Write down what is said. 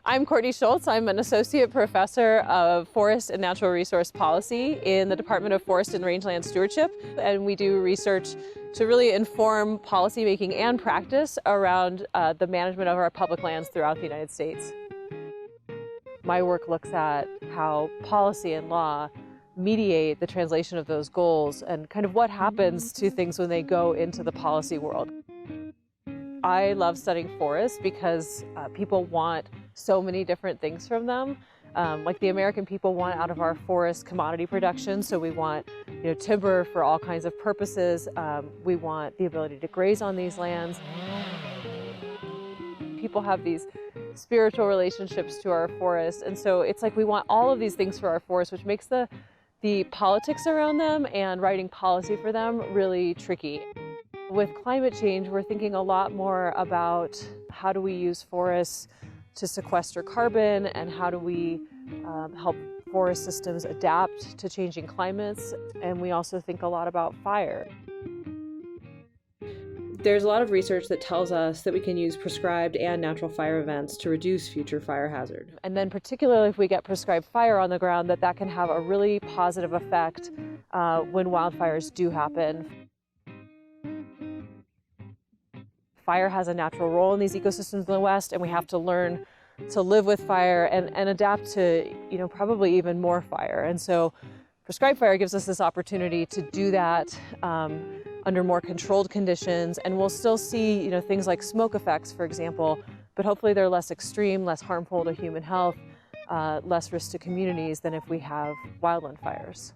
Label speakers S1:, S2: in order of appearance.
S1: I'm Courtney Schultz. I'm an associate professor of forest and natural resource policy in the Department of Forest and Rangeland Stewardship, and we do research to really inform policymaking and practice around the management of our public lands throughout the United States. My work looks at how policy and law mediate the translation of those goals and kind of what happens to things when they go into the policy world. I love studying forests because people want so many different things from them. Like the American people want out of our forest commodity production, so we want timber for all kinds of purposes. We want the ability to graze on these lands. People have these spiritual relationships to our forests, and so it's like we want all of these things for our forests, which makes the politics around them and writing policy for them really tricky. With climate change, we're thinking a lot more about how do we use forests to sequester carbon and how do we help forest systems adapt to changing climates. And we also think a lot about fire. There's a lot of research that tells us that we can use prescribed and natural fire events to reduce future fire hazard. And then particularly if we get prescribed fire on the ground, that can have a really positive effect when wildfires do happen. Fire has a natural role in these ecosystems in the West, and we have to learn to live with fire and adapt to, probably even more fire. And so prescribed fire gives us this opportunity to do that under more controlled conditions, and we'll still see, things like smoke effects, for example, but hopefully they're less extreme, less harmful to human health, less risk to communities than if we have wildland fires.